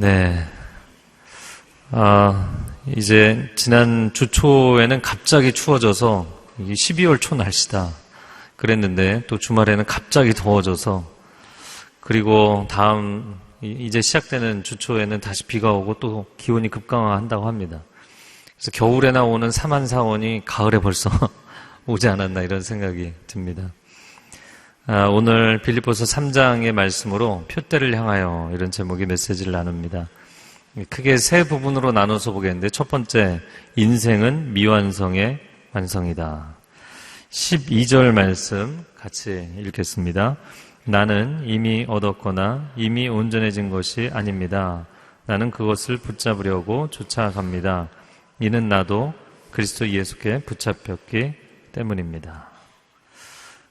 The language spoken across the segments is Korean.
네. 이제 지난 주 초에는 갑자기 추워져서 이게 12월 초 날씨다 그랬는데 또 주말에는 갑자기 더워져서 그리고 다음 이제 시작되는 주 초에는 다시 비가 오고 또 기온이 급강하한다고 합니다. 그래서 겨울에나 오는 사만사원이 가을에 벌써 오지 않았나 이런 생각이 듭니다. 오늘 빌립보서 3장의 말씀으로 표대를 향하여 이런 제목의 메시지를 나눕니다. 크게 세 부분으로 나눠서 보겠는데 첫 번째, 인생은 미완성의 완성이다. 12절 말씀 같이 읽겠습니다. 나는 이미 얻었거나 이미 온전해진 것이 아닙니다. 나는 그것을 붙잡으려고 쫓아갑니다. 이는 나도 그리스도 예수께 붙잡혔기 때문입니다.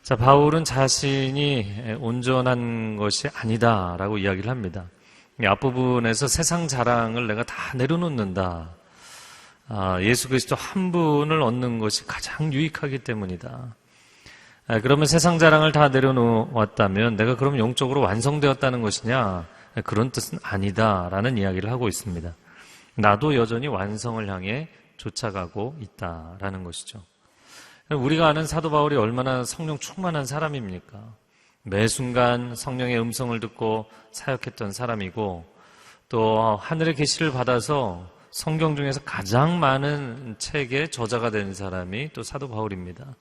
자, 바울은 자신이 온전한 것이 아니다라고 이야기를 합니다. 이 앞부분에서 세상 자랑을 내가 다 내려놓는다. 예수 그리스도 한 분을 얻는 것이 가장 유익하기 때문이다. 그러면 세상 자랑을 다 내려놓았다면 내가 그럼 영적으로 완성되었다는 것이냐? 그런 뜻은 아니다라는 이야기를 하고 있습니다. 나도 여전히 완성을 향해 쫓아가고 있다라는 것이죠. 우리가 아는 사도 바울이 얼마나 성령 충만한 사람입니까? 매 순간 성령의 음성을 듣고 사역했던 사람이고 또 하늘의 계시를 받아서 성경 중에서 가장 많은 책의 저자가 된 사람이 또 사도 바울입니다.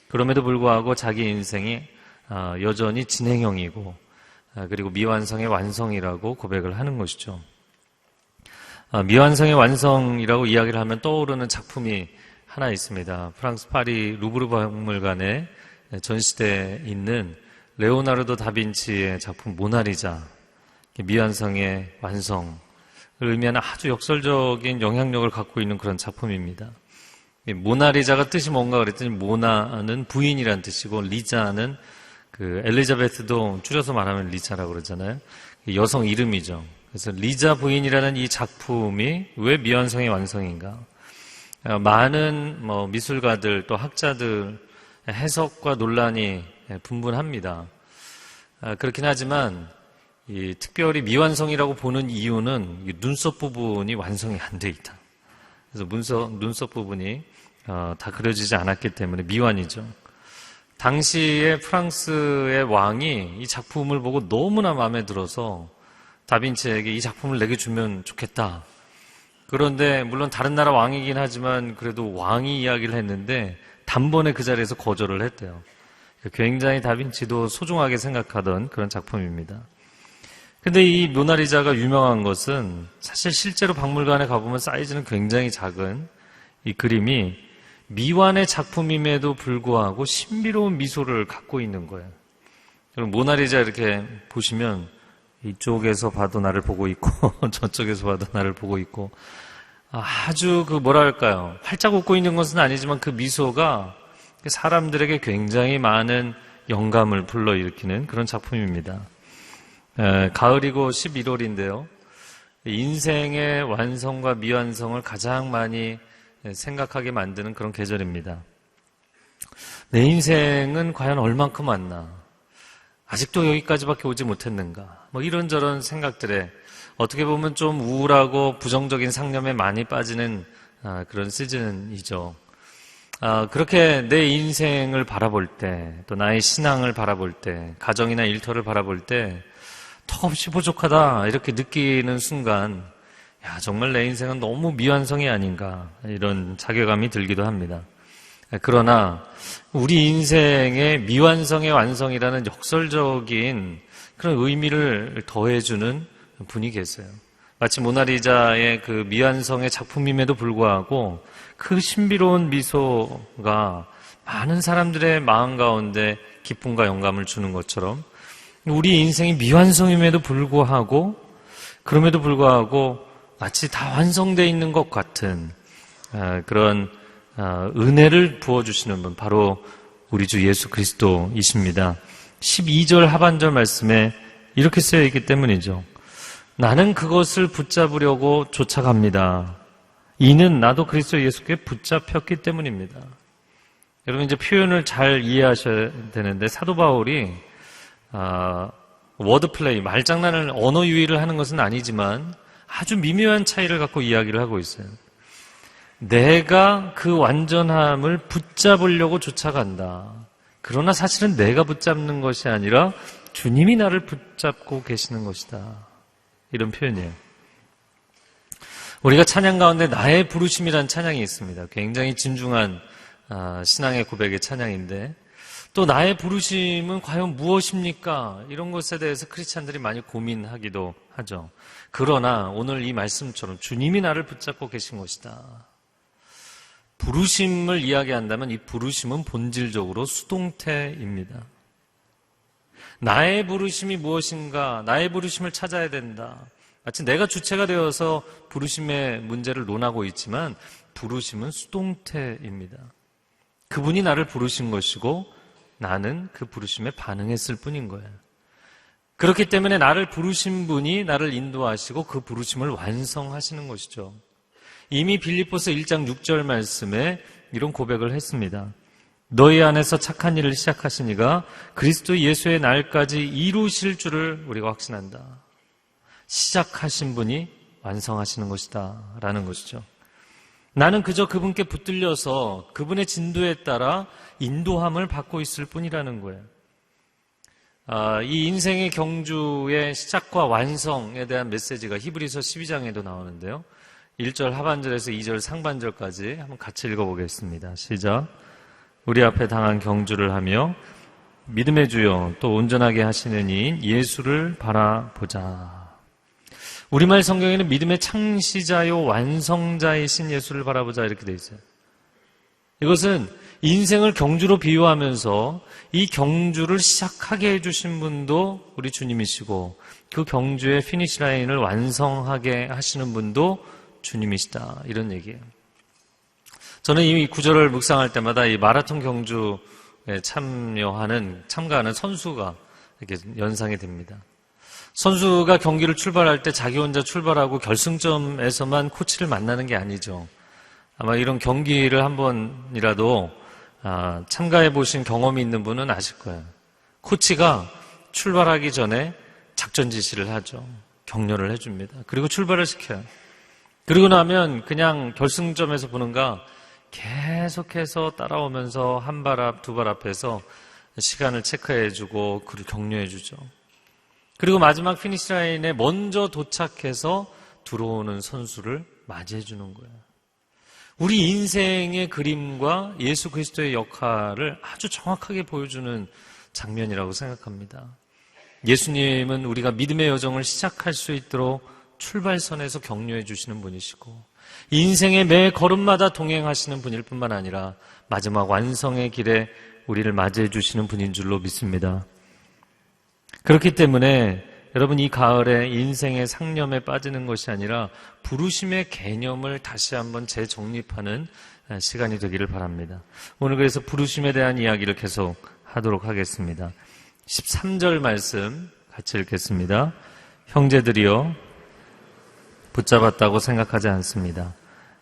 그럼에도 불구하고 자기 인생이 여전히 진행형이고 그리고 미완성의 완성이라고 고백을 하는 것이죠. 미완성의 완성이라고 이야기를 하면 떠오르는 작품이 하나 있습니다. 프랑스 파리 루브르 박물관에 전시대에 있는 레오나르도 다빈치의 작품 모나리자, 미완성의 완성을 의미하는 아주 역설적인 영향력을 갖고 있는 그런 작품입니다. 모나리자가 뜻이 뭔가 그랬더니 모나는 부인이란 뜻이고 리자는 그 엘리자베스도 줄여서 말하면 리자라고 그러잖아요. 여성 이름이죠. 그래서 리자 부인이라는 이 작품이 왜 미완성의 완성인가? 많은 미술가들 또 학자들 해석과 논란이 분분합니다. 그렇긴 하지만 특별히 미완성이라고 보는 이유는 눈썹 부분이 완성이 안 돼 있다. 그래서 눈썹 부분이 다 그려지지 않았기 때문에 미완이죠. 당시에 프랑스의 왕이 이 작품을 보고 너무나 마음에 들어서 다빈치에게 이 작품을 내게 주면 좋겠다. 그런데 물론 다른 나라 왕이긴 하지만 그래도 왕이 이야기를 했는데 단번에 그 자리에서 거절을 했대요. 굉장히 다빈치도 소중하게 생각하던 그런 작품입니다. 근데 이 모나리자가 유명한 것은 사실 실제로 박물관에 가보면 사이즈는 굉장히 작은 이 그림이 미완의 작품임에도 불구하고 신비로운 미소를 갖고 있는 거예요. 그럼 모나리자 이렇게 보시면 이쪽에서 봐도 나를 보고 있고 저쪽에서 봐도 나를 보고 있고 아주 뭐랄까요, 활짝 웃고 있는 것은 아니지만 그 미소가 사람들에게 굉장히 많은 영감을 불러일으키는 그런 작품입니다. 가을이고 11월인데요. 인생의 완성과 미완성을 가장 많이 생각하게 만드는 그런 계절입니다. 내 인생은 과연 얼만큼 왔나? 아직도 여기까지밖에 오지 못했는가? 이런저런 생각들에 어떻게 보면 좀 우울하고 부정적인 상념에 많이 빠지는 그런 시즌이죠. 그렇게 내 인생을 바라볼 때, 또 나의 신앙을 바라볼 때, 가정이나 일터를 바라볼 때 턱없이 부족하다 이렇게 느끼는 순간 정말 내 인생은 너무 미완성이 아닌가 이런 자괴감이 들기도 합니다. 그러나 우리 인생의 미완성의 완성이라는 역설적인 그런 의미를 더해주는 분이 계세요. 마치 모나리자의 그 미완성의 작품임에도 불구하고 그 신비로운 미소가 많은 사람들의 마음 가운데 기쁨과 영감을 주는 것처럼 우리 인생이 미완성임에도 불구하고 그럼에도 불구하고 마치 다 완성되어 있는 것 같은 그런 은혜를 부어주시는 분, 바로 우리 주 예수 그리스도이십니다. 12절 하반절 말씀에 이렇게 쓰여 있기 때문이죠. 나는 그것을 붙잡으려고 쫓아갑니다. 이는 나도 그리스도 예수께 붙잡혔기 때문입니다. 여러분 이제 표현을 잘 이해하셔야 되는데 사도 바울이 워드플레이, 말장난을 언어 유희를 하는 것은 아니지만 아주 미묘한 차이를 갖고 이야기를 하고 있어요. 내가 그 완전함을 붙잡으려고 쫓아간다. 그러나 사실은 내가 붙잡는 것이 아니라 주님이 나를 붙잡고 계시는 것이다. 이런 표현이에요. 우리가 찬양 가운데 나의 부르심이라는 찬양이 있습니다. 굉장히 진중한 신앙의 고백의 찬양인데, 또 나의 부르심은 과연 무엇입니까? 이런 것에 대해서 크리스찬들이 많이 고민하기도 하죠. 그러나 오늘 이 말씀처럼 주님이 나를 붙잡고 계신 것이다. 부르심을 이야기한다면 이 부르심은 본질적으로 수동태입니다. 나의 부르심이 무엇인가? 나의 부르심을 찾아야 된다. 마치 내가 주체가 되어서 부르심의 문제를 논하고 있지만 부르심은 수동태입니다. 그분이 나를 부르신 것이고 나는 그 부르심에 반응했을 뿐인 거예요. 그렇기 때문에 나를 부르신 분이 나를 인도하시고 그 부르심을 완성하시는 것이죠. 이미 빌립보서 1장 6절 말씀에 이런 고백을 했습니다. 너희 안에서 착한 일을 시작하신 이가 그리스도 예수의 날까지 이루실 줄을 우리가 확신한다. 시작하신 분이 완성하시는 것이다 라는 것이죠. 나는 그저 그분께 붙들려서 그분의 진도에 따라 인도함을 받고 있을 뿐이라는 거예요. 이 인생의 경주의 시작과 완성에 대한 메시지가 히브리서 12장에도 나오는데요. 1절 하반절에서 2절 상반절까지 한번 같이 읽어보겠습니다. 시작. 우리 앞에 당한 경주를 하며 믿음의 주여 또 온전하게 하시는 이인 예수를 바라보자. 우리말 성경에는 믿음의 창시자요 완성자이신 예수를 바라보자 이렇게 돼 있어요. 이것은 인생을 경주로 비유하면서 이 경주를 시작하게 해주신 분도 우리 주님이시고 그 경주의 피니시 라인을 완성하게 하시는 분도 주님이시다 이런 얘기예요. 저는 이 구절을 묵상할 때마다 이 마라톤 경주에 참가하는 선수가 이렇게 연상이 됩니다. 선수가 경기를 출발할 때 자기 혼자 출발하고 결승점에서만 코치를 만나는 게 아니죠. 아마 이런 경기를 한 번이라도 참가해 보신 경험이 있는 분은 아실 거예요. 코치가 출발하기 전에 작전 지시를 하죠. 격려를 해줍니다. 그리고 출발을 시켜요. 그리고 나면 그냥 결승점에서 보는가 계속해서 따라오면서 한 발 앞, 두 발 앞에서 시간을 체크해주고 그를 격려해주죠. 그리고 마지막 피니시 라인에 먼저 도착해서 들어오는 선수를 맞이해주는 거예요. 우리 인생의 그림과 예수 그리스도의 역할을 아주 정확하게 보여주는 장면이라고 생각합니다. 예수님은 우리가 믿음의 여정을 시작할 수 있도록 출발선에서 격려해 주시는 분이시고 인생의 매 걸음마다 동행하시는 분일 뿐만 아니라 마지막 완성의 길에 우리를 맞이해 주시는 분인 줄로 믿습니다. 그렇기 때문에 여러분 이 가을에 인생의 상념에 빠지는 것이 아니라 부르심의 개념을 다시 한번 재정립하는 시간이 되기를 바랍니다. 오늘 그래서 부르심에 대한 이야기를 계속 하도록 하겠습니다. 13절 말씀 같이 읽겠습니다. 형제들이여 붙잡았다고 생각하지 않습니다.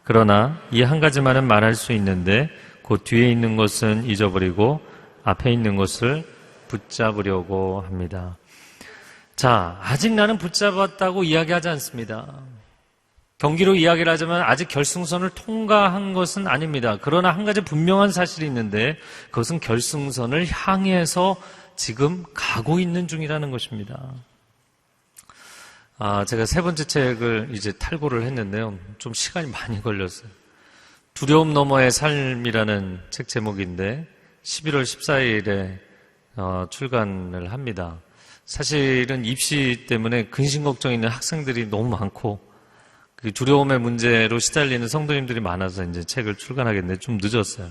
그러나 이 한 가지만은 말할 수 있는데 곧 뒤에 있는 것은 잊어버리고 앞에 있는 것을 붙잡으려고 합니다. 자, 아직 나는 붙잡았다고 이야기하지 않습니다. 경기로 이야기를 하자면 아직 결승선을 통과한 것은 아닙니다. 그러나 한 가지 분명한 사실이 있는데 그것은 결승선을 향해서 지금 가고 있는 중이라는 것입니다. 제가 세 번째 책을 이제 탈고를 했는데요. 좀 시간이 많이 걸렸어요. 두려움 너머의 삶이라는 책 제목인데 11월 14일에 출간을 합니다. 사실은 입시 때문에 근심 걱정 있는 학생들이 너무 많고 그 두려움의 문제로 시달리는 성도님들이 많아서 이제 책을 출간하겠는데 좀 늦었어요.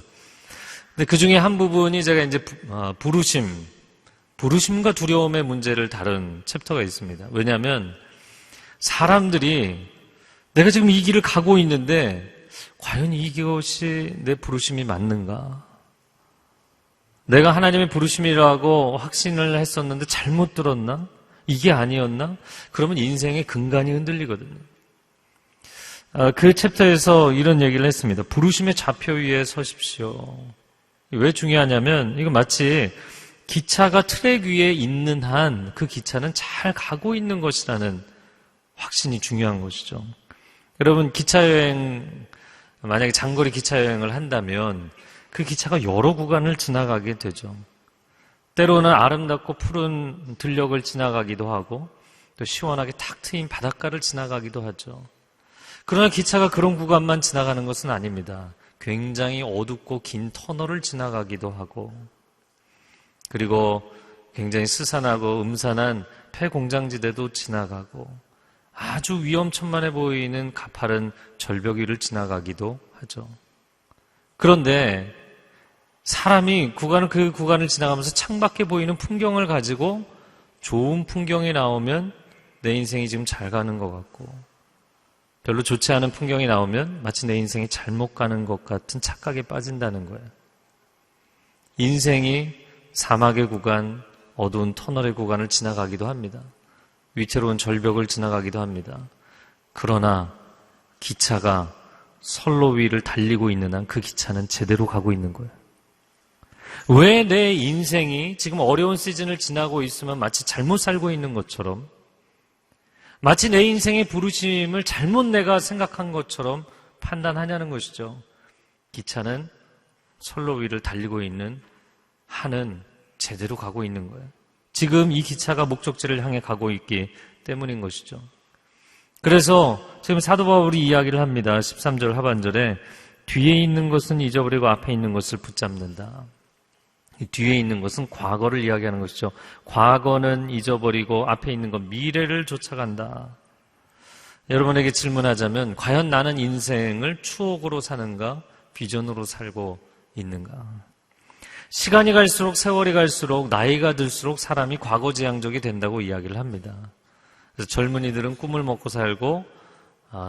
근데 그 중에 한 부분이 제가 이제 부르심과 두려움의 문제를 다룬 챕터가 있습니다. 왜냐하면 사람들이 내가 지금 이 길을 가고 있는데 과연 이것이 내 부르심이 맞는가? 내가 하나님의 부르심이라고 확신을 했었는데 잘못 들었나? 이게 아니었나? 그러면 인생의 근간이 흔들리거든요. 그 챕터에서 이런 얘기를 했습니다. 부르심의 좌표 위에 서십시오. 왜 중요하냐면 이거 마치 기차가 트랙 위에 있는 한 그 기차는 잘 가고 있는 것이라는 확신이 중요한 것이죠. 여러분, 기차여행, 만약에 장거리 기차여행을 한다면 그 기차가 여러 구간을 지나가게 되죠. 때로는 아름답고 푸른 들녘을 지나가기도 하고 또 시원하게 탁 트인 바닷가를 지나가기도 하죠. 그러나 기차가 그런 구간만 지나가는 것은 아닙니다. 굉장히 어둡고 긴 터널을 지나가기도 하고, 그리고 굉장히 스산하고 음산한 폐공장지대도 지나가고, 아주 위험천만해 보이는 가파른 절벽 위를 지나가기도 하죠. 그런데 사람이 그 구간을 지나가면서 창밖에 보이는 풍경을 가지고 좋은 풍경이 나오면 내 인생이 지금 잘 가는 것 같고, 별로 좋지 않은 풍경이 나오면 마치 내 인생이 잘못 가는 것 같은 착각에 빠진다는 거예요. 인생이 사막의 구간, 어두운 터널의 구간을 지나가기도 합니다. 위태로운 절벽을 지나가기도 합니다. 그러나 기차가 선로 위를 달리고 있는 한 그 기차는 제대로 가고 있는 거예요. 왜 내 인생이 지금 어려운 시즌을 지나고 있으면 마치 잘못 살고 있는 것처럼, 마치 내 인생의 부르심을 잘못 내가 생각한 것처럼 판단하냐는 것이죠. 기차는 선로 위를 달리고 있는 한은 제대로 가고 있는 거예요. 지금 이 기차가 목적지를 향해 가고 있기 때문인 것이죠. 그래서 지금 사도 바울이 이야기를 합니다. 13절 하반절에 뒤에 있는 것은 잊어버리고 앞에 있는 것을 붙잡는다. 이 뒤에 있는 것은 과거를 이야기하는 것이죠. 과거는 잊어버리고 앞에 있는 것, 미래를 쫓아간다. 여러분에게 질문하자면 과연 나는 인생을 추억으로 사는가, 비전으로 살고 있는가? 시간이 갈수록, 세월이 갈수록, 나이가 들수록 사람이 과거지향적이 된다고 이야기를 합니다. 그래서 젊은이들은 꿈을 먹고 살고,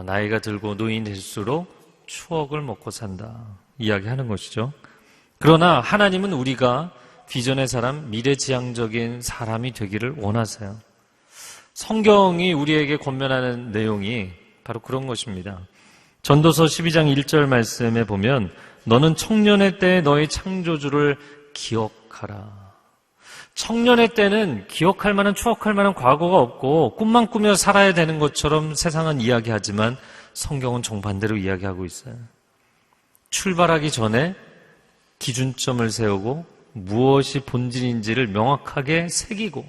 나이가 들고 노인이 될수록 추억을 먹고 산다 이야기하는 것이죠. 그러나 하나님은 우리가 비전의 사람, 미래지향적인 사람이 되기를 원하세요. 성경이 우리에게 권면하는 내용이 바로 그런 것입니다. 전도서 12장 1절 말씀에 보면 너는 청년의 때에 너의 창조주를 기억하라. 청년의 때는 기억할 만한, 추억할 만한 과거가 없고 꿈만 꾸며 살아야 되는 것처럼 세상은 이야기하지만 성경은 정반대로 이야기하고 있어요. 출발하기 전에 기준점을 세우고 무엇이 본질인지를 명확하게 새기고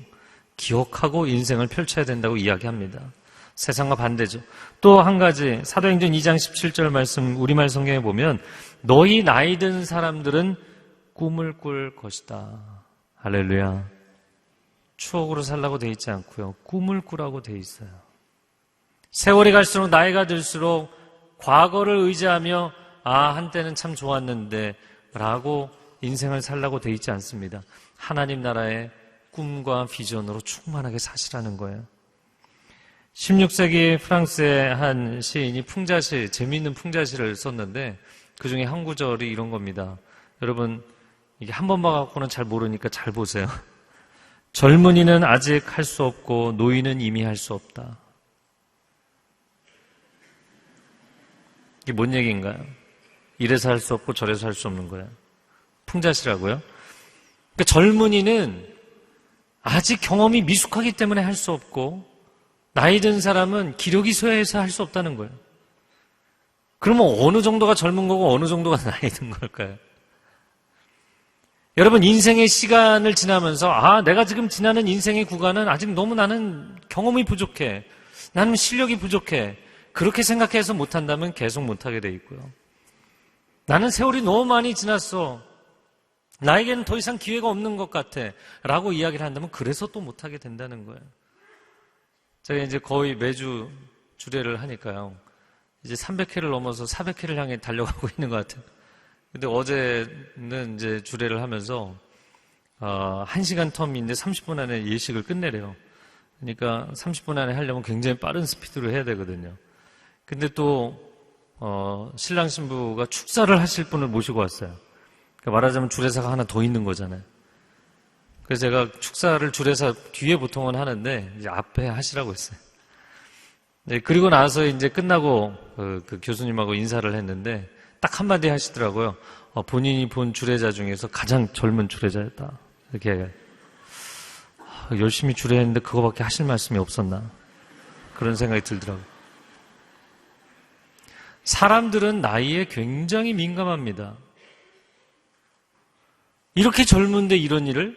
기억하고 인생을 펼쳐야 된다고 이야기합니다. 세상과 반대죠. 또 한 가지 사도행전 2장 17절 말씀 우리말 성경에 보면 너희 나이 든 사람들은 꿈을 꿀 것이다. 할렐루야. 추억으로 살라고 돼 있지 않고요. 꿈을 꾸라고 돼 있어요. 세월이 갈수록 나이가 들수록 과거를 의지하며 한때는 참 좋았는데 라고 인생을 살라고 돼 있지 않습니다. 하나님 나라의 꿈과 비전으로 충만하게 사시라는 거예요. 16세기 프랑스의 한 시인이 풍자시, 재미있는 풍자시를 썼는데 그 중에 한 구절이 이런 겁니다. 여러분 이게 한 번 봐갖고는 잘 모르니까 잘 보세요. 젊은이는 아직 할 수 없고 노인은 이미 할 수 없다. 이게 뭔 얘기인가요? 이래서 할 수 없고 저래서 할 수 없는 거예요. 풍자시라고요? 그러니까 젊은이는 아직 경험이 미숙하기 때문에 할 수 없고 나이 든 사람은 기력이 쇠해서 할 수 없다는 거예요. 그러면 어느 정도가 젊은 거고 어느 정도가 나이 든 걸까요? 여러분 인생의 시간을 지나면서 내가 지금 지나는 인생의 구간은 아직 너무 나는 경험이 부족해. 나는 실력이 부족해. 그렇게 생각해서 못한다면 계속 못하게 돼 있고요. 나는 세월이 너무 많이 지났어. 나에게는 더 이상 기회가 없는 것 같아. 라고 이야기를 한다면 그래서 또 못하게 된다는 거예요. 제가 이제 거의 매주 주례를 하니까요. 이제 300회를 넘어서 400회를 향해 달려가고 있는 것 같아요. 근데 어제는 이제 주례를 하면서 1시간 텀인데 30분 안에 예식을 끝내래요. 그러니까 30분 안에 하려면 굉장히 빠른 스피드로 해야 되거든요. 근데 또 신랑 신부가 축사를 하실 분을 모시고 왔어요. 그러니까 말하자면 주례사가 하나 더 있는 거잖아요. 그래서 제가 축사를 주례사 뒤에 보통은 하는데 이제 앞에 하시라고 했어요. 네, 그리고 나서 이제 끝나고 그 교수님하고 인사를 했는데 딱 한마디 하시더라고요. 본인이 본 주례자 중에서 가장 젊은 주례자였다. 이렇게 열심히 주례했는데 그거밖에 하실 말씀이 없었나. 그런 생각이 들더라고요. 사람들은 나이에 굉장히 민감합니다. 이렇게 젊은데 이런 일을?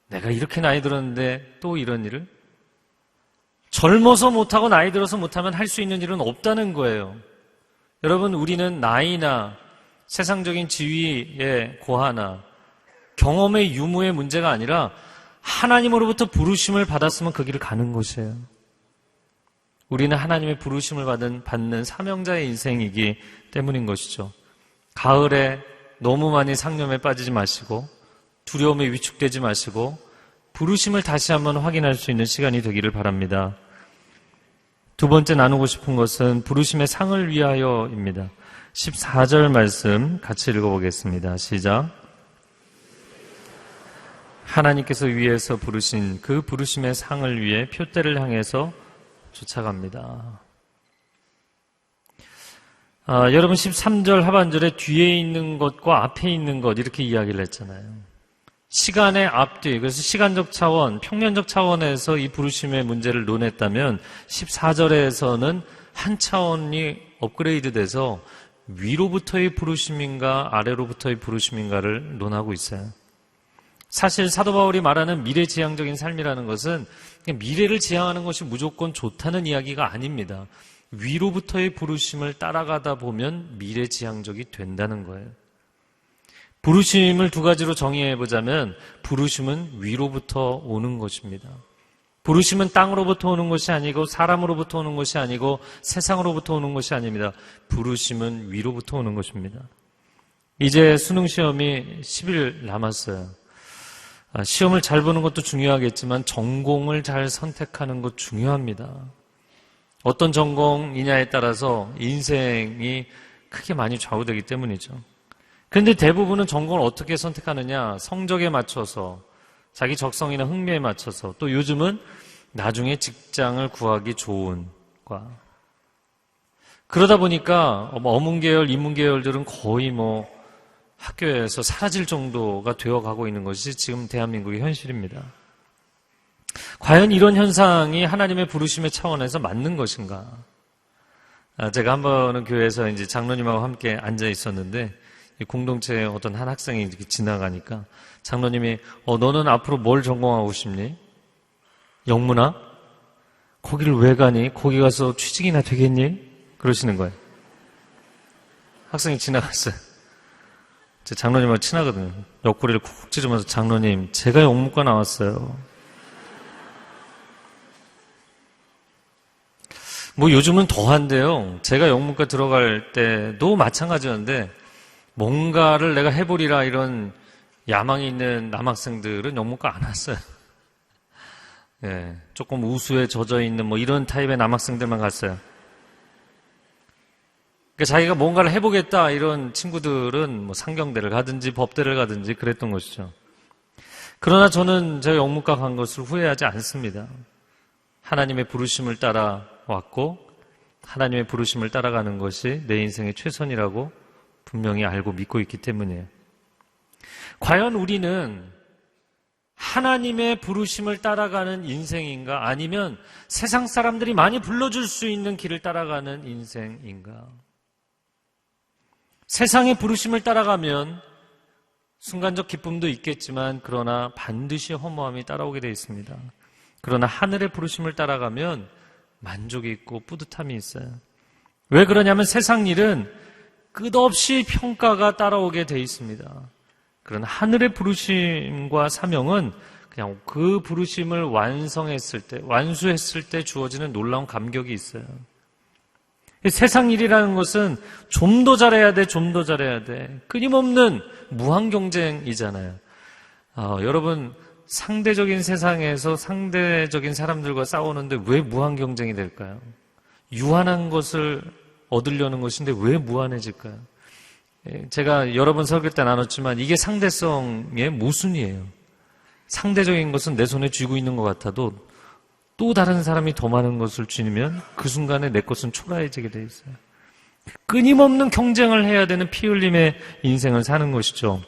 내가 이렇게 나이 들었는데 또 이런 일을? 젊어서 못하고 나이 들어서 못하면 할 수 있는 일은 없다는 거예요. 여러분, 우리는 나이나 세상적인 지위의 고하나 경험의 유무의 문제가 아니라 하나님으로부터 부르심을 받았으면 그 길을 가는 것이에요. 우리는 하나님의 부르심을 받는 사명자의 인생이기 때문인 것이죠. 가을에 너무 많이 상념에 빠지지 마시고 두려움에 위축되지 마시고 부르심을 다시 한번 확인할 수 있는 시간이 되기를 바랍니다. 두 번째 나누고 싶은 것은 부르심의 상을 위하여입니다. 14절 말씀 같이 읽어보겠습니다. 시작. 하나님께서 위에서 부르신 그 부르심의 상을 위해 표대를 향해서 쫓아갑니다. 여러분 13절 하반절에 뒤에 있는 것과 앞에 있는 것 이렇게 이야기를 했잖아요. 시간의 앞뒤, 그래서 시간적 차원, 평면적 차원에서 이 부르심의 문제를 논했다면 14절에서는 한 차원이 업그레이드 돼서 위로부터의 부르심인가 아래로부터의 부르심인가를 논하고 있어요. 사실 사도 바울이 말하는 미래지향적인 삶이라는 것은 미래를 지향하는 것이 무조건 좋다는 이야기가 아닙니다. 위로부터의 부르심을 따라가다 보면 미래지향적이 된다는 거예요. 부르심을 두 가지로 정의해보자면 부르심은 위로부터 오는 것입니다. 부르심은 땅으로부터 오는 것이 아니고 사람으로부터 오는 것이 아니고 세상으로부터 오는 것이 아닙니다. 부르심은 위로부터 오는 것입니다. 이제 수능시험이 10일 남았어요. 시험을 잘 보는 것도 중요하겠지만 전공을 잘 선택하는 것 중요합니다. 어떤 전공이냐에 따라서 인생이 크게 많이 좌우되기 때문이죠. 그런데 대부분은 전공을 어떻게 선택하느냐? 성적에 맞춰서, 자기 적성이나 흥미에 맞춰서, 또 요즘은 나중에 직장을 구하기 좋은 과. 그러다 보니까 어문계열, 인문계열들은 거의 학교에서 사라질 정도가 되어가고 있는 것이 지금 대한민국의 현실입니다. 과연 이런 현상이 하나님의 부르심의 차원에서 맞는 것인가? 제가 한 번은 교회에서 이제 장로님하고 함께 앉아 있었는데 공동체에 어떤 한 학생이 이렇게 지나가니까 장로님이 너는 앞으로 뭘 전공하고 싶니? 영문학? 거기를 왜 가니? 거기 가서 취직이나 되겠니? 그러시는 거예요. 학생이 지나갔어요. 제 장로님하고 친하거든요. 옆구리를 쿡 찌르면서 장로님, 제가 영문과 나왔어요. 요즘은 더한데요. 제가 영문과 들어갈 때도 마찬가지였는데 뭔가를 내가 해보리라 이런 야망이 있는 남학생들은 영문과 안 왔어요. 예, 조금 우수에 젖어 있는 이런 타입의 남학생들만 갔어요. 그러니까 자기가 뭔가를 해보겠다 이런 친구들은 상경대를 가든지 법대를 가든지 그랬던 것이죠. 그러나 저는 제가 영문과 간 것을 후회하지 않습니다. 하나님의 부르심을 따라 왔고 하나님의 부르심을 따라가는 것이 내 인생의 최선이라고 분명히 알고 믿고 있기 때문이에요. 과연 우리는 하나님의 부르심을 따라가는 인생인가 아니면 세상 사람들이 많이 불러줄 수 있는 길을 따라가는 인생인가? 세상의 부르심을 따라가면 순간적 기쁨도 있겠지만 그러나 반드시 허무함이 따라오게 되어 있습니다. 그러나 하늘의 부르심을 따라가면 만족이 있고 뿌듯함이 있어요. 왜 그러냐면 세상 일은 끝없이 평가가 따라오게 되어 있습니다. 그러나 하늘의 부르심과 사명은 그냥 그 부르심을 완성했을 때, 완수했을 때 주어지는 놀라운 감격이 있어요. 세상 일이라는 것은 좀 더 잘해야 돼, 좀 더 잘해야 돼. 끊임없는 무한 경쟁이잖아요. 여러분, 상대적인 세상에서 상대적인 사람들과 싸우는데 왜 무한 경쟁이 될까요? 유한한 것을 얻으려는 것인데 왜 무한해질까요? 제가 여러 번 설교 때 나눴지만 이게 상대성의 모순이에요. 상대적인 것은 내 손에 쥐고 있는 것 같아도 또 다른 사람이 더 많은 것을 쥐면 그 순간에 내 것은 초라해지게 돼 있어요. 끊임없는 경쟁을 해야 되는 피 흘림의 인생을 사는 것이죠.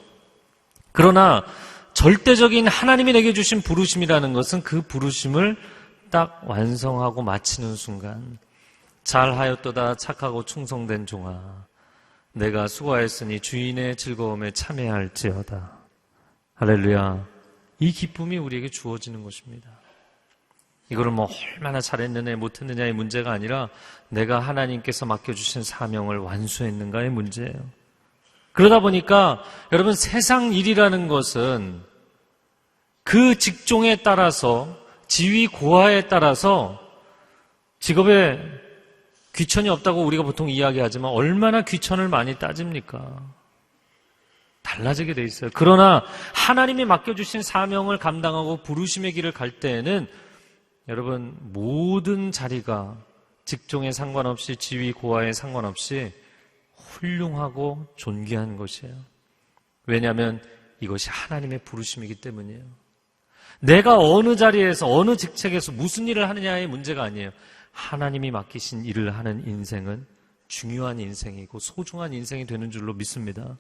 그러나 절대적인 하나님이 내게 주신 부르심이라는 것은 그 부르심을 딱 완성하고 마치는 순간 잘하였도다 착하고 충성된 종아 내가 수고하였으니 주인의 즐거움에 참여할지어다. 할렐루야. 이 기쁨이 우리에게 주어지는 것입니다. 이거를 뭐 얼마나 잘했느냐 못했느냐의 문제가 아니라 내가 하나님께서 맡겨주신 사명을 완수했는가의 문제예요. 그러다 보니까 여러분 세상 일이라는 것은 그 직종에 따라서 지위 고하에 따라서 직업에 귀천이 없다고 우리가 보통 이야기하지만 얼마나 귀천을 많이 따집니까? 달라지게 돼 있어요. 그러나 하나님이 맡겨주신 사명을 감당하고 부르심의 길을 갈 때에는 여러분 모든 자리가 직종에 상관없이 지위 고하에 상관없이 훌륭하고 존귀한 것이에요. 왜냐하면 이것이 하나님의 부르심이기 때문이에요. 내가 어느 자리에서 어느 직책에서 무슨 일을 하느냐의 문제가 아니에요. 하나님이 맡기신 일을 하는 인생은 중요한 인생이고 소중한 인생이 되는 줄로 믿습니다.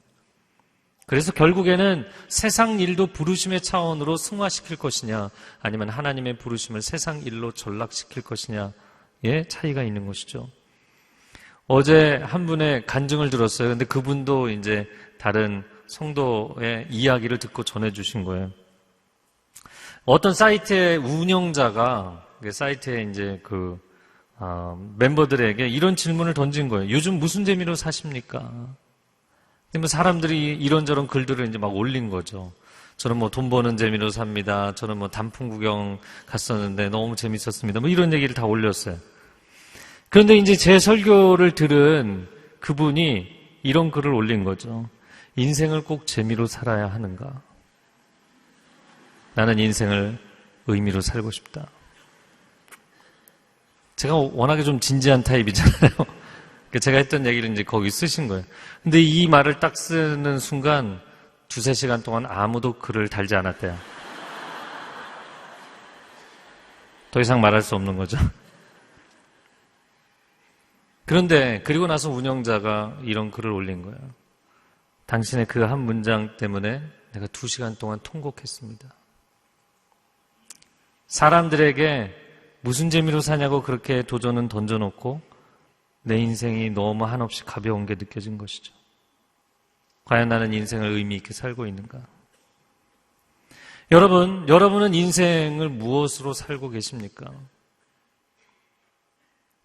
그래서 결국에는 세상 일도 부르심의 차원으로 승화시킬 것이냐 아니면 하나님의 부르심을 세상 일로 전락시킬 것이냐의 차이가 있는 것이죠. 어제 한 분의 간증을 들었어요. 근데 그분도 이제 다른 성도의 이야기를 듣고 전해주신 거예요. 어떤 사이트의 운영자가 사이트에 이제 멤버들에게 이런 질문을 던진 거예요. 요즘 무슨 재미로 사십니까? 뭐 사람들이 이런저런 글들을 이제 막 올린 거죠. 저는 뭐 돈 버는 재미로 삽니다. 저는 뭐 단풍 구경 갔었는데 너무 재밌었습니다. 뭐 이런 얘기를 다 올렸어요. 그런데 이제 제 설교를 들은 그분이 이런 글을 올린 거죠. 인생을 꼭 재미로 살아야 하는가? 나는 인생을 의미로 살고 싶다. 제가 워낙에 좀 진지한 타입이잖아요. 제가 했던 얘기를 이제 거기 쓰신 거예요. 근데 이 말을 딱 쓰는 순간 2-3시간 동안 아무도 글을 달지 않았대요. 더 이상 말할 수 없는 거죠. 그런데 그리고 나서 운영자가 이런 글을 올린 거예요. 당신의 그 한 문장 때문에 내가 2시간 동안 통곡했습니다. 사람들에게 무슨 재미로 사냐고 그렇게 도전은 던져놓고 내 인생이 너무 한없이 가벼운 게 느껴진 것이죠. 과연 나는 인생을 의미 있게 살고 있는가? 여러분은 인생을 무엇으로 살고 계십니까?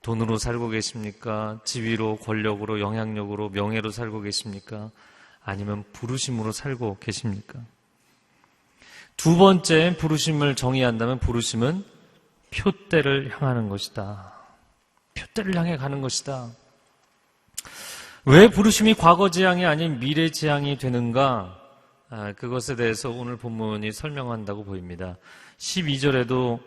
돈으로 살고 계십니까? 지위로, 권력으로, 영향력으로, 명예로 살고 계십니까? 아니면 부르심으로 살고 계십니까? 두 번째 부르심을 정의한다면 부르심은 표대를 향하는 것이다. 표대를 향해 가는 것이다. 왜 부르심이 과거 지향이 아닌 미래 지향이 되는가? 그것에 대해서 오늘 본문이 설명한다고 보입니다. 12절에도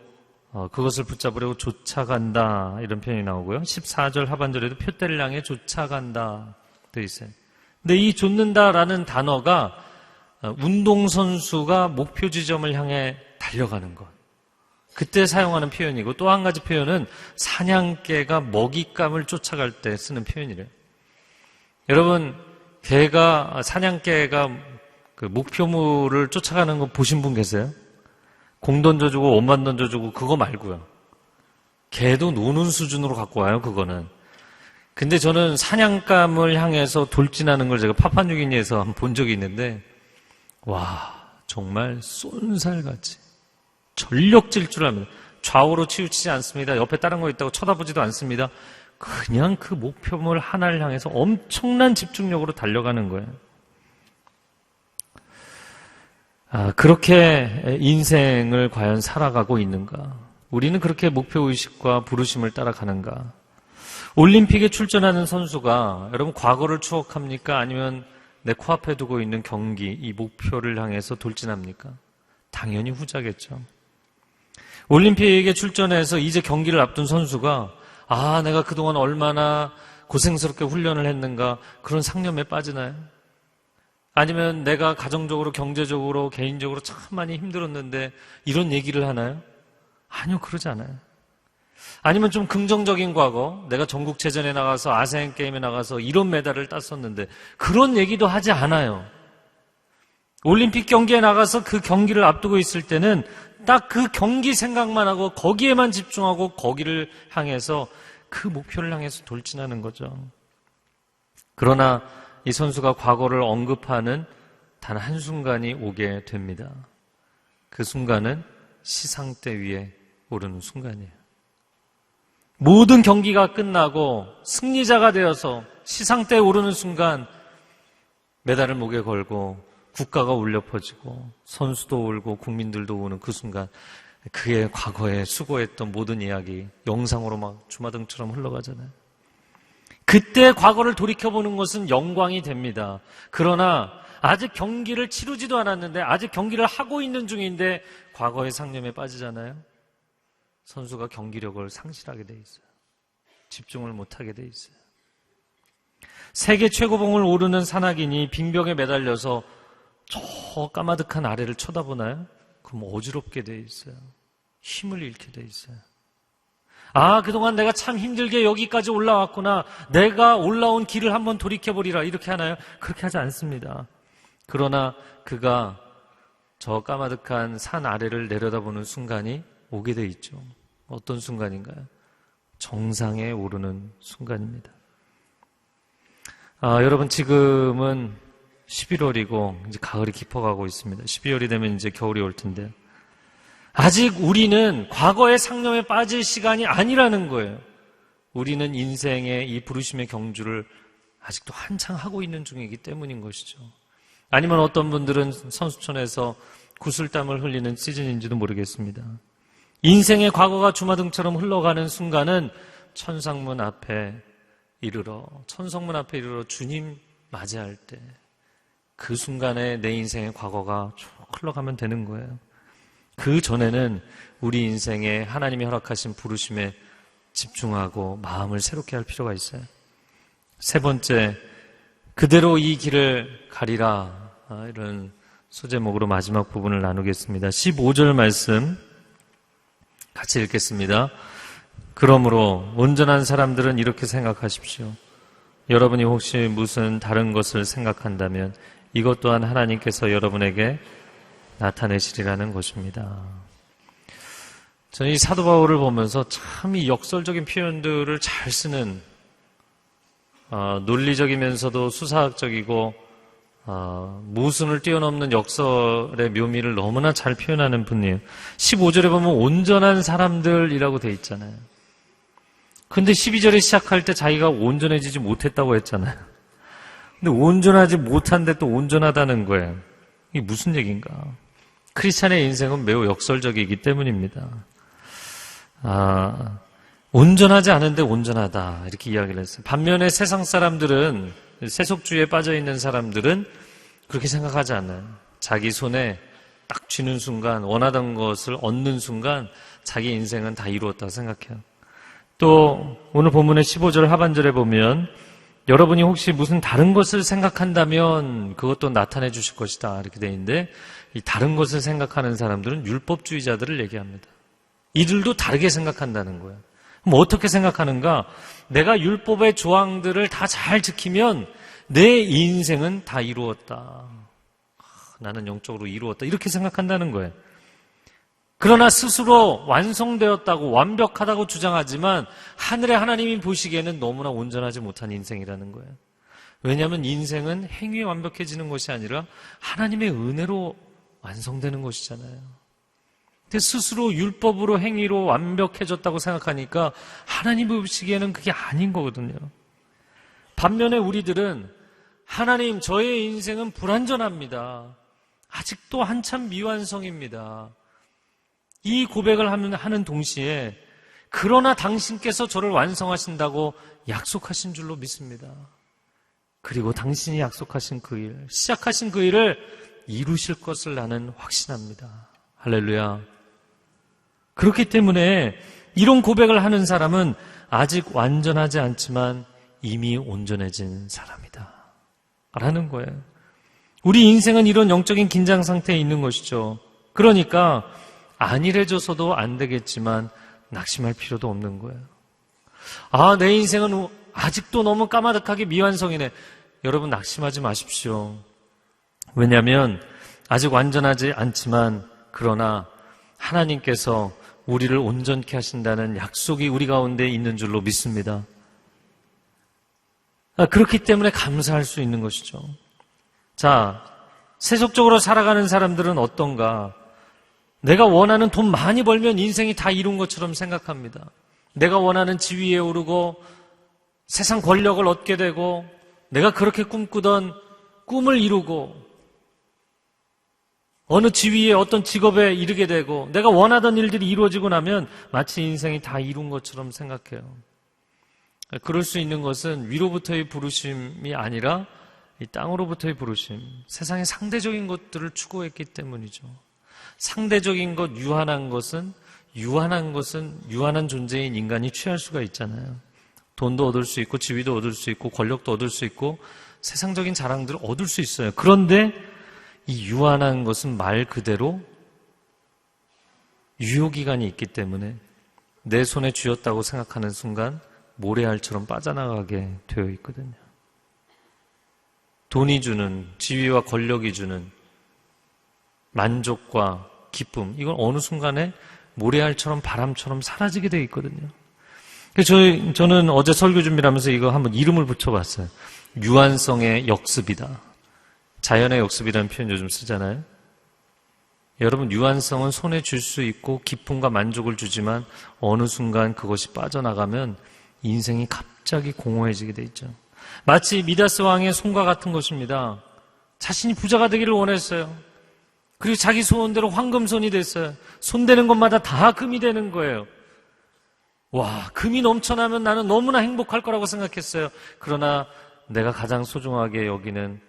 그것을 붙잡으려고 쫓아간다 이런 표현이 나오고요. 14절 하반절에도 표대를 향해 쫓아간다 되어 있어요. 근데 이 쫓는다라는 단어가 운동선수가 목표 지점을 향해 달려가는 것. 그때 사용하는 표현이고 또 한 가지 표현은 사냥개가 먹잇감을 쫓아갈 때 쓰는 표현이래요. 여러분, 사냥개가 그 목표물을 쫓아가는 거 보신 분 계세요? 공 던져주고 옷만 던져주고 그거 말고요. 개도 노는 수준으로 갖고 와요, 그거는. 근데 저는 사냥감을 향해서 돌진하는 걸 제가 파푸아뉴기니에서 한번 본 적이 있는데 와, 정말 쏜살같이 전력 질주합니다. 좌우로 치우치지 않습니다. 옆에 다른 거 있다고 쳐다보지도 않습니다. 그냥 그 목표물 하나를 향해서 엄청난 집중력으로 달려가는 거예요. 그렇게 인생을 과연 살아가고 있는가? 우리는 그렇게 목표의식과 부르심을 따라가는가? 올림픽에 출전하는 선수가 여러분 과거를 추억합니까? 아니면 내 코앞에 두고 있는 경기, 이 목표를 향해서 돌진합니까? 당연히 후자겠죠. 올림픽에 출전해서 이제 경기를 앞둔 선수가 내가 그동안 얼마나 고생스럽게 훈련을 했는가 그런 상념에 빠지나요? 아니면 내가 가정적으로, 경제적으로, 개인적으로 참 많이 힘들었는데 이런 얘기를 하나요? 아니요, 그러지 않아요. 아니면 좀 긍정적인 과거, 내가 전국체전에 나가서 아시안게임에 나가서 이런 메달을 땄었는데 그런 얘기도 하지 않아요. 올림픽 경기에 나가서 그 경기를 앞두고 있을 때는 딱 그 경기 생각만 하고 거기에만 집중하고 거기를 향해서 그 목표를 향해서 돌진하는 거죠. 그러나 이 선수가 과거를 언급하는 단 한순간이 오게 됩니다. 그 순간은 시상대 위에 오르는 순간이에요. 모든 경기가 끝나고 승리자가 되어서 시상대에 오르는 순간 메달을 목에 걸고 국가가 울려 퍼지고 선수도 울고 국민들도 우는 그 순간 그의 과거에 수고했던 모든 이야기 영상으로 막 주마등처럼 흘러가잖아요. 그때 과거를 돌이켜보는 것은 영광이 됩니다. 그러나 아직 경기를 치르지도 않았는데 아직 경기를 하고 있는 중인데 과거의 상념에 빠지잖아요. 선수가 경기력을 상실하게 돼 있어요. 집중을 못하게 돼 있어요. 세계 최고봉을 오르는 산악인이 빙벽에 매달려서 저 까마득한 아래를 쳐다보나요? 그럼 어지럽게 돼 있어요. 힘을 잃게 돼 있어요. 아, 그동안 내가 참 힘들게 여기까지 올라왔구나. 내가 올라온 길을 한번 돌이켜보리라. 이렇게 하나요? 그렇게 하지 않습니다. 그러나 그가 저 까마득한 산 아래를 내려다보는 순간이 오게 돼 있죠. 어떤 순간인가요? 정상에 오르는 순간입니다. 여러분, 지금은 11월이고 이제 가을이 깊어가고 있습니다. 12월이 되면 이제 겨울이 올 텐데 아직 우리는 과거의 상념에 빠질 시간이 아니라는 거예요. 우리는 인생의 이 부르심의 경주를 아직도 한창 하고 있는 중이기 때문인 것이죠. 아니면 어떤 분들은 선수촌에서 구슬땀을 흘리는 시즌인지도 모르겠습니다. 인생의 과거가 주마등처럼 흘러가는 순간은 천성문 앞에 이르러 주님 맞이할 때 그 순간에 내 인생의 과거가 쭉 흘러가면 되는 거예요. 그 전에는 우리 인생에 하나님이 허락하신 부르심에 집중하고 마음을 새롭게 할 필요가 있어요. 세 번째, 그대로 이 길을 가리라. 이런 소제목으로 마지막 부분을 나누겠습니다. 15절 말씀 같이 읽겠습니다. 그러므로 온전한 사람들은 이렇게 생각하십시오. 여러분이 혹시 무슨 다른 것을 생각한다면 이것 또한 하나님께서 여러분에게 나타내시리라는 것입니다. 저는 이 사도 바울을 보면서 참 이 역설적인 표현들을 잘 쓰는 논리적이면서도 수사학적이고 모순을 뛰어넘는 역설의 묘미를 너무나 잘 표현하는 분이에요. 15절에 보면 온전한 사람들이라고 돼 있잖아요. 근데 12절에 시작할 때 자기가 온전해지지 못했다고 했잖아요. 근데 온전하지 못한데 또 온전하다는 거예요. 이게 무슨 얘기인가? 크리스찬의 인생은 매우 역설적이기 때문입니다. 온전하지 않은데 온전하다 이렇게 이야기를 했어요. 반면에 세상 사람들은, 세속주의에 빠져있는 사람들은 그렇게 생각하지 않아요. 자기 손에 딱 쥐는 순간, 원하던 것을 얻는 순간 자기 인생은 다 이루었다고 생각해요. 또 오늘 본문의 15절 하반절에 보면 여러분이 혹시 무슨 다른 것을 생각한다면 그것도 나타내 주실 것이다 이렇게 돼 있는데, 이 다른 것을 생각하는 사람들은 율법주의자들을 얘기합니다. 이들도 다르게 생각한다는 거예요. 그럼 어떻게 생각하는가? 내가 율법의 조항들을 다 잘 지키면 내 인생은 다 이루었다. 나는 영적으로 이루었다. 이렇게 생각한다는 거예요. 그러나 스스로 완성되었다고 완벽하다고 주장하지만 하늘의 하나님이 보시기에는 너무나 온전하지 못한 인생이라는 거예요. 왜냐하면 인생은 행위에 완벽해지는 것이 아니라 하나님의 은혜로 완성되는 것이잖아요. 근데 스스로 율법으로 행위로 완벽해졌다고 생각하니까 하나님 보시기에는 그게 아닌 거거든요. 반면에 우리들은 하나님, 저의 인생은 불완전합니다. 아직도 한참 미완성입니다. 이 고백을 하는 동시에 그러나 당신께서 저를 완성하신다고 약속하신 줄로 믿습니다. 그리고 당신이 약속하신 그 일, 시작하신 그 일을 이루실 것을 나는 확신합니다. 할렐루야. 그렇기 때문에 이런 고백을 하는 사람은 아직 완전하지 않지만 이미 온전해진 사람이다 라는 거예요. 우리 인생은 이런 영적인 긴장 상태에 있는 것이죠. 그러니까 안일해져서도 안 되겠지만 낙심할 필요도 없는 거예요. 내 인생은 아직도 너무 까마득하게 미완성이네. 여러분, 낙심하지 마십시오. 왜냐하면 아직 완전하지 않지만 그러나 하나님께서 우리를 온전케 하신다는 약속이 우리 가운데 있는 줄로 믿습니다. 그렇기 때문에 감사할 수 있는 것이죠. 자, 세속적으로 살아가는 사람들은 어떤가? 내가 원하는 돈 많이 벌면 인생이 다 이룬 것처럼 생각합니다. 내가 원하는 지위에 오르고 세상 권력을 얻게 되고 내가 그렇게 꿈꾸던 꿈을 이루고 어느 지위에 어떤 직업에 이르게 되고 내가 원하던 일들이 이루어지고 나면 마치 인생이 다 이룬 것처럼 생각해요. 그럴 수 있는 것은 위로부터의 부르심이 아니라 이 땅으로부터의 부르심, 세상의 상대적인 것들을 추구했기 때문이죠. 상대적인 것, 유한한 것은 유한한 존재인 인간이 취할 수가 있잖아요. 돈도 얻을 수 있고 지위도 얻을 수 있고 권력도 얻을 수 있고 세상적인 자랑들을 얻을 수 있어요. 그런데 이 유한한 것은 말 그대로 유효기간이 있기 때문에 내 손에 쥐었다고 생각하는 순간 모래알처럼 빠져나가게 되어 있거든요. 돈이 주는, 지위와 권력이 주는 만족과 기쁨, 이건 어느 순간에 모래알처럼 바람처럼 사라지게 되어 있거든요. 그래서 저는 어제 설교 준비하면서 이거 한번 이름을 붙여봤어요. 유한성의 역습이다. 자연의 역습이라는 표현 요즘 쓰잖아요. 여러분, 유한성은 손에 줄 수 있고 기쁨과 만족을 주지만 어느 순간 그것이 빠져나가면 인생이 갑자기 공허해지게 돼 있죠. 마치 미다스 왕의 손과 같은 것입니다. 자신이 부자가 되기를 원했어요. 그리고 자기 소원대로 황금손이 됐어요. 손대는 것마다 다 금이 되는 거예요. 와, 금이 넘쳐나면 나는 너무나 행복할 거라고 생각했어요. 그러나 내가 가장 소중하게 여기는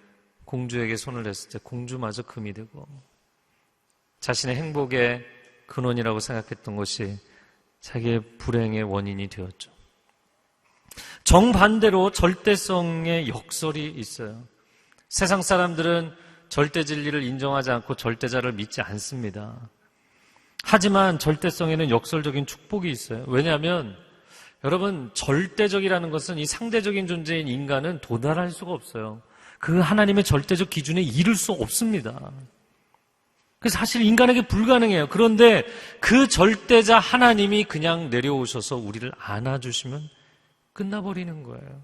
공주에게 손을 댔을 때 공주마저 금이 되고 자신의 행복의 근원이라고 생각했던 것이 자기의 불행의 원인이 되었죠. 정반대로 절대성의 역설이 있어요. 세상 사람들은 절대 진리를 인정하지 않고 절대자를 믿지 않습니다. 하지만 절대성에는 역설적인 축복이 있어요. 왜냐하면 여러분, 절대적이라는 것은 이 상대적인 존재인 인간은 도달할 수가 없어요. 그 하나님의 절대적 기준에 이를 수 없습니다. 그래서 사실 인간에게 불가능해요. 그런데 그 절대자 하나님이 그냥 내려오셔서 우리를 안아주시면 끝나버리는 거예요.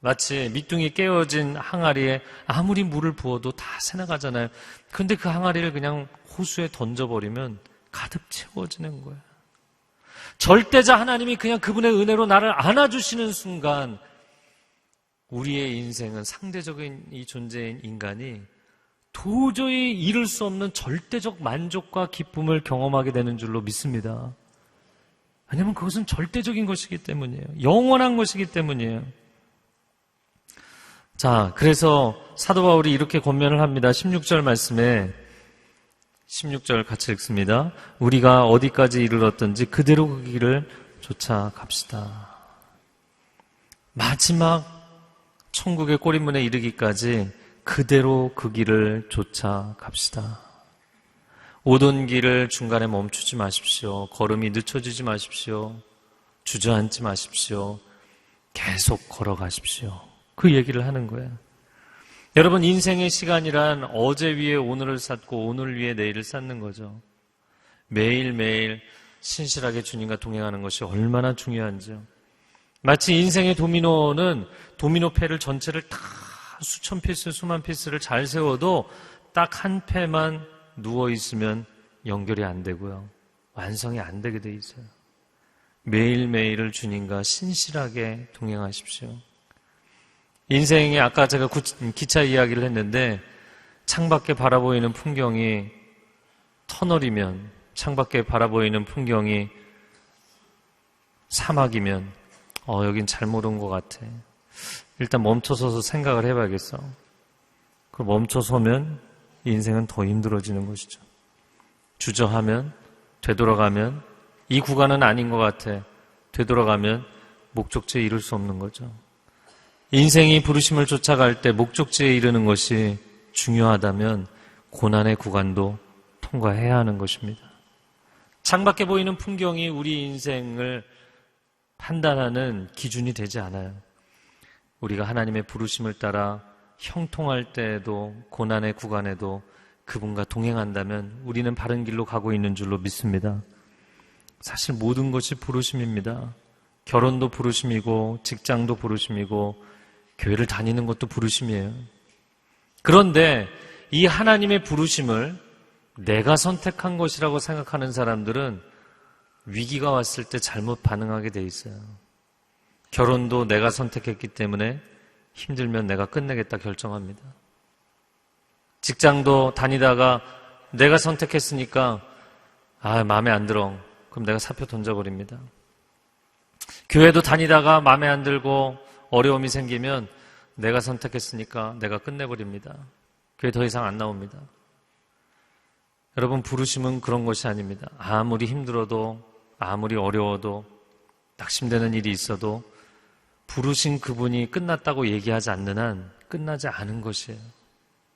마치 밑둥이 깨어진 항아리에 아무리 물을 부어도 다 새나가잖아요. 그런데 그 항아리를 그냥 호수에 던져버리면 가득 채워지는 거예요. 절대자 하나님이 그냥 그분의 은혜로 나를 안아주시는 순간 우리의 인생은 상대적인 이 존재인 인간이 도저히 이룰 수 없는 절대적 만족과 기쁨을 경험하게 되는 줄로 믿습니다. 왜냐하면 그것은 절대적인 것이기 때문이에요. 영원한 것이기 때문이에요. 자, 그래서 사도 바울이 이렇게 권면을 합니다. 16절 말씀에 16절 같이 읽습니다. 우리가 어디까지 이르렀든지 그대로 그 길을 쫓아갑시다. 마지막 천국의 꼬리문에 이르기까지 그대로 그 길을 쫓아갑시다. 오던 길을 중간에 멈추지 마십시오. 걸음이 늦춰지지 마십시오. 주저앉지 마십시오. 계속 걸어가십시오. 그 얘기를 하는 거예요. 여러분, 인생의 시간이란 어제 위에 오늘을 쌓고 오늘 위에 내일을 쌓는 거죠. 매일매일 신실하게 주님과 동행하는 것이 얼마나 중요한지요. 마치 인생의 도미노는 도미노 패를 전체를 다 수천 피스, 수만 피스를 잘 세워도 딱 한 패만 누워있으면 연결이 안 되고요. 완성이 안 되게 돼 있어요. 매일매일을 주님과 신실하게 동행하십시오. 인생에 아까 제가 기차 이야기를 했는데 창밖에 바라보이는 풍경이 터널이면, 창밖에 바라보이는 풍경이 사막이면 여긴 잘못 온 것 같아. 일단 멈춰서서 생각을 해봐야겠어. 그 멈춰서면 인생은 더 힘들어지는 것이죠. 주저하면, 되돌아가면 이 구간은 아닌 것 같아. 되돌아가면 목적지에 이룰 수 없는 거죠. 인생이 부르심을 쫓아갈 때 목적지에 이르는 것이 중요하다면 고난의 구간도 통과해야 하는 것입니다. 창밖에 보이는 풍경이 우리 인생을 판단하는 기준이 되지 않아요. 우리가 하나님의 부르심을 따라 형통할 때에도 고난의 구간에도 그분과 동행한다면 우리는 바른 길로 가고 있는 줄로 믿습니다. 사실 모든 것이 부르심입니다. 결혼도 부르심이고 직장도 부르심이고 교회를 다니는 것도 부르심이에요. 그런데 이 하나님의 부르심을 내가 선택한 것이라고 생각하는 사람들은 위기가 왔을 때 잘못 반응하게 돼 있어요. 결혼도 내가 선택했기 때문에 힘들면 내가 끝내겠다 결정합니다. 직장도 다니다가 내가 선택했으니까 마음에 안 들어. 그럼 내가 사표 던져버립니다. 교회도 다니다가 마음에 안 들고 어려움이 생기면 내가 선택했으니까 내가 끝내버립니다. 교회 더 이상 안 나옵니다. 여러분, 부르심은 그런 것이 아닙니다. 아무리 힘들어도 아무리 어려워도 낙심되는 일이 있어도 부르신 그분이 끝났다고 얘기하지 않는 한 끝나지 않은 것이에요.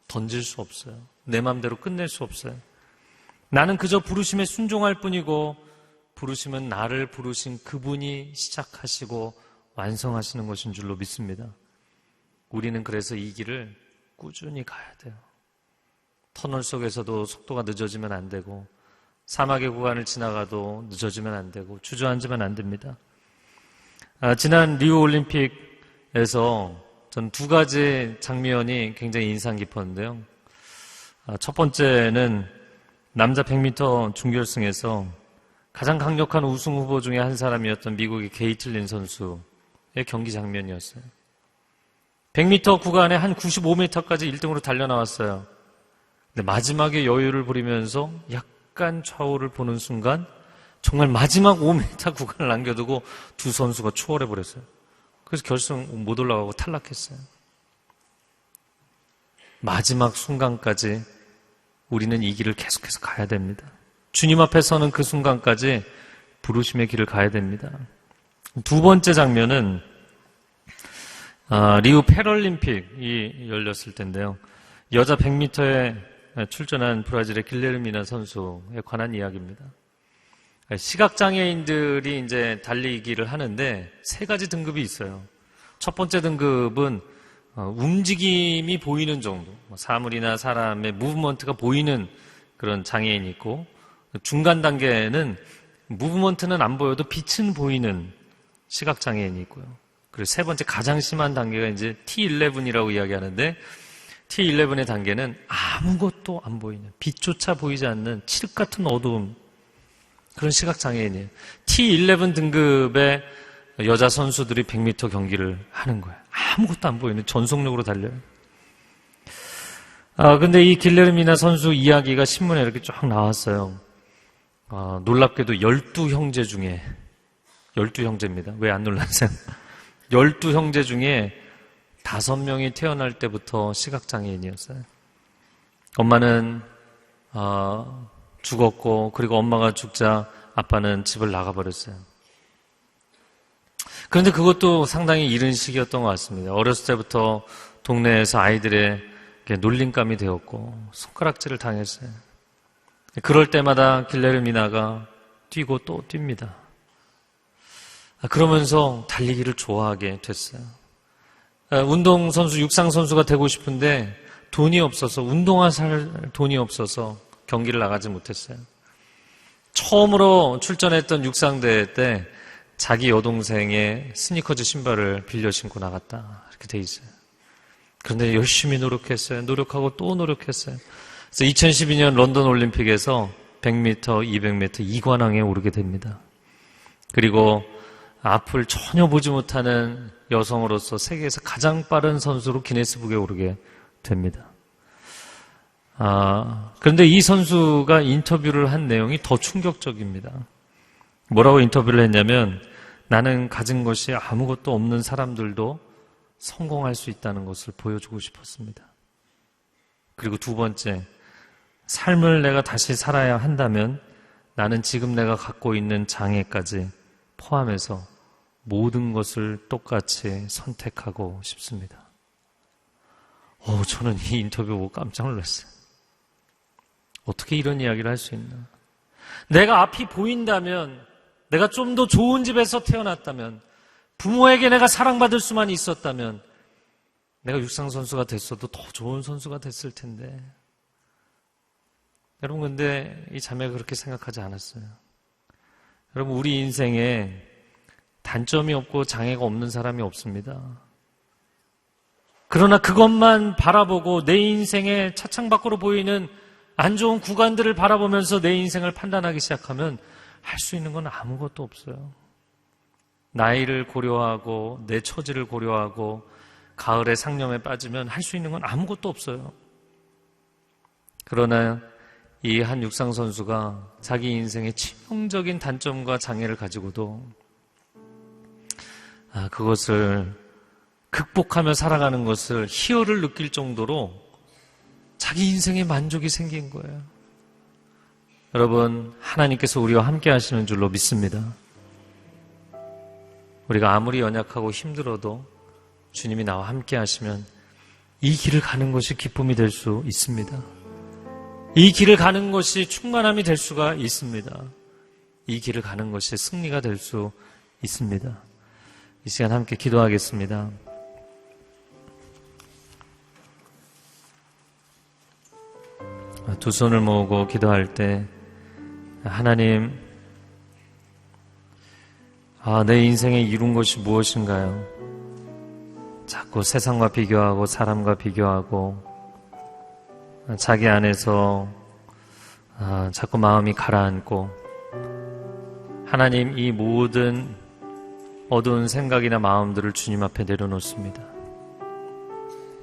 던질 수 없어요. 내 마음대로 끝낼 수 없어요. 나는 그저 부르심에 순종할 뿐이고 부르심은 나를 부르신 그분이 시작하시고 완성하시는 것인 줄로 믿습니다. 우리는 그래서 이 길을 꾸준히 가야 돼요. 터널 속에서도 속도가 늦어지면 안 되고 사막의 구간을 지나가도 늦어지면 안 되고 주저앉으면 안 됩니다. 지난 리우 올림픽에서 전 두 가지 장면이 굉장히 인상 깊었는데요. 첫 번째는 남자 100m 준결승에서 가장 강력한 우승 후보 중에 한 사람이었던 미국의 게이틀린 선수의 경기 장면이었어요. 100m 구간에 한 95m까지 1등으로 달려나왔어요. 근데 마지막에 여유를 부리면서 약간 좌우를 보는 순간 정말 마지막 5m 구간을 남겨두고 두 선수가 추월해버렸어요. 그래서 결승 못 올라가고 탈락했어요. 마지막 순간까지 우리는 이 길을 계속해서 가야 됩니다. 주님 앞에 서는 그 순간까지 부르심의 길을 가야 됩니다. 두 번째 장면은 리우 패럴림픽이 열렸을 텐데요. 여자 100m에 출전한 브라질의 길레르미나 선수에 관한 이야기입니다. 시각장애인들이 이제 달리기를 하는데 세 가지 등급이 있어요. 첫 번째 등급은 움직임이 보이는 정도, 사물이나 사람의 무브먼트가 보이는 그런 장애인이 있고, 중간 단계는 무브먼트는 안 보여도 빛은 보이는 시각장애인이 있고요. 그리고 세 번째 가장 심한 단계가 이제 T11이라고 이야기하는데, T11의 단계는 아무것도 안 보이는, 빛조차 보이지 않는 칠흑 같은 어두움, 그런 시각장애인이에요. T11 등급의 여자 선수들이 100m 경기를 하는 거예요. 아무것도 안 보이는 전속력으로 달려요. 근데 이 길레르미나 선수 이야기가 신문에 이렇게 쫙 나왔어요. 놀랍게도 12형제 중에, 12형제입니다. 왜 안 놀라세요? 12형제 중에 5명이 태어날 때부터 시각장애인이었어요. 엄마는 죽었고, 그리고 엄마가 죽자 아빠는 집을 나가버렸어요. 그런데 그것도 상당히 이른 시기였던 것 같습니다. 어렸을 때부터 동네에서 아이들의 놀림감이 되었고 손가락질을 당했어요. 그럴 때마다 길레르미나가 뛰고 또 뜁니다. 그러면서 달리기를 좋아하게 됐어요. 운동선수, 육상선수가 되고 싶은데 돈이 없어서, 운동화 돈이 없어서 경기를 나가지 못했어요. 처음으로 출전했던 육상대회 때 자기 여동생의 스니커즈 신발을 빌려 신고 나갔다, 이렇게 돼 있어요. 그런데 열심히 노력했어요. 노력하고 또 노력했어요. 그래서 2012년 런던 올림픽에서 100m, 200m 2관왕에 오르게 됩니다. 그리고 앞을 전혀 보지 못하는 여성으로서 세계에서 가장 빠른 선수로 기네스북에 오르게 됩니다. 그런데 이 선수가 인터뷰를 한 내용이 더 충격적입니다. 뭐라고 인터뷰를 했냐면, 나는 가진 것이 아무것도 없는 사람들도 성공할 수 있다는 것을 보여주고 싶었습니다. 그리고 두 번째, 삶을 내가 다시 살아야 한다면 나는 지금 내가 갖고 있는 장애까지 포함해서 모든 것을 똑같이 선택하고 싶습니다. 저는 이 인터뷰 보고 깜짝 놀랐어요. 어떻게 이런 이야기를 할 수 있나? 내가 앞이 보인다면, 내가 좀 더 좋은 집에서 태어났다면, 부모에게 내가 사랑받을 수만 있었다면 내가 육상선수가 됐어도 더 좋은 선수가 됐을 텐데, 여러분, 근데 이 자매가 그렇게 생각하지 않았어요. 여러분, 우리 인생에 단점이 없고 장애가 없는 사람이 없습니다. 그러나 그것만 바라보고 내 인생의 차창 밖으로 보이는 안 좋은 구간들을 바라보면서 내 인생을 판단하기 시작하면 할 수 있는 건 아무것도 없어요. 나이를 고려하고 내 처지를 고려하고 가을의 상념에 빠지면 할 수 있는 건 아무것도 없어요. 그러나 이 한 육상 선수가 자기 인생의 치명적인 단점과 장애를 가지고도 그것을 극복하며 살아가는 것을 희열을 느낄 정도로 자기 인생에 만족이 생긴 거예요. 여러분, 하나님께서 우리와 함께 하시는 줄로 믿습니다. 우리가 아무리 연약하고 힘들어도 주님이 나와 함께 하시면 이 길을 가는 것이 기쁨이 될 수 있습니다. 이 길을 가는 것이 충만함이 될 수가 있습니다. 이 길을 가는 것이 승리가 될 수 있습니다. 이 시간 함께 기도하겠습니다. 두 손을 모으고 기도할 때 하나님, 내 인생에 이룬 것이 무엇인가요? 자꾸 세상과 비교하고 사람과 비교하고 자기 안에서 자꾸 마음이 가라앉고 하나님, 이 모든 어두운 생각이나 마음들을 주님 앞에 내려놓습니다.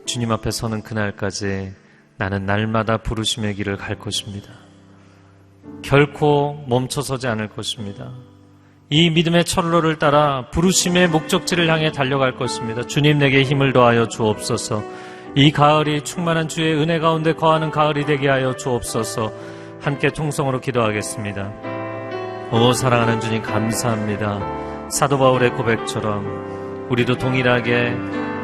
주님 앞에 서는 그날까지 나는 날마다 부르심의 길을 갈 것입니다. 결코 멈춰서지 않을 것입니다. 이 믿음의 철로를 따라 부르심의 목적지를 향해 달려갈 것입니다. 주님, 내게 힘을 더하여 주옵소서. 이 가을이 충만한 주의 은혜 가운데 거하는 가을이 되게 하여 주옵소서. 함께 통성으로 기도하겠습니다. 오 사랑하는 주님, 감사합니다. 사도 바울의 고백처럼 우리도 동일하게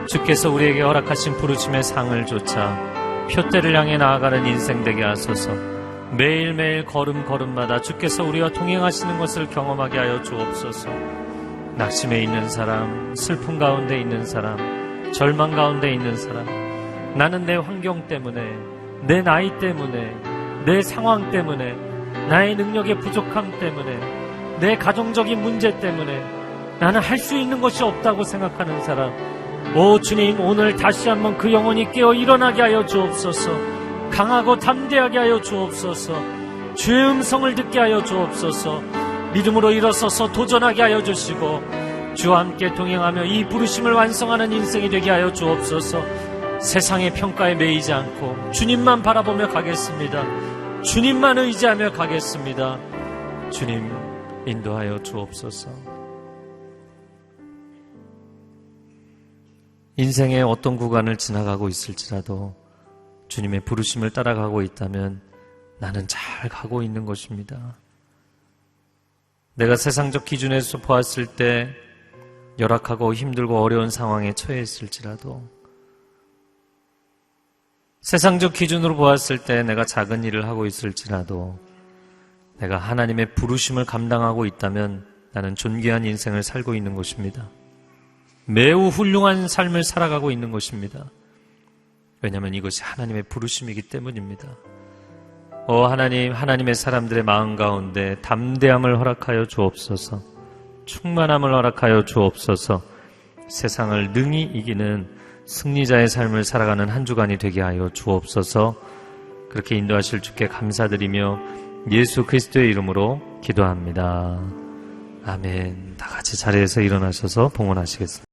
주께서 우리에게 허락하신 부르심의 상을 좇아 표대를 향해 나아가는 인생 되게 하소서. 매일매일 걸음걸음마다 주께서 우리와 동행하시는 것을 경험하게 하여 주옵소서. 낙심에 있는 사람, 슬픔 가운데 있는 사람, 절망 가운데 있는 사람, 나는 내 환경 때문에, 내 나이 때문에, 내 상황 때문에, 나의 능력의 부족함 때문에, 내 가정적인 문제 때문에 나는 할 수 있는 것이 없다고 생각하는 사람, 오 주님, 오늘 다시 한번 그 영혼이 깨어 일어나게 하여 주옵소서. 강하고 담대하게 하여 주옵소서. 주의 음성을 듣게 하여 주옵소서. 믿음으로 일어서서 도전하게 하여 주시고 주와 함께 동행하며 이 부르심을 완성하는 인생이 되게 하여 주옵소서. 세상의 평가에 매이지 않고 주님만 바라보며 가겠습니다. 주님만 의지하며 가겠습니다. 주님, 인도하여 주옵소서. 인생의 어떤 구간을 지나가고 있을지라도 주님의 부르심을 따라가고 있다면 나는 잘 가고 있는 것입니다. 내가 세상적 기준에서 보았을 때 열악하고 힘들고 어려운 상황에 처해 있을지라도, 세상적 기준으로 보았을 때 내가 작은 일을 하고 있을지라도 내가 하나님의 부르심을 감당하고 있다면 나는 존귀한 인생을 살고 있는 것입니다. 매우 훌륭한 삶을 살아가고 있는 것입니다. 왜냐하면 이것이 하나님의 부르심이기 때문입니다. 하나님, 하나님의 사람들의 마음 가운데 담대함을 허락하여 주옵소서. 충만함을 허락하여 주옵소서. 세상을 능히 이기는 승리자의 삶을 살아가는 한 주간이 되게 하여 주옵소서. 그렇게 인도하실 주께 감사드리며 예수 그리스도의 이름으로 기도합니다. 아멘. 다 같이 자리에서 일어나셔서 봉헌하시겠습니다.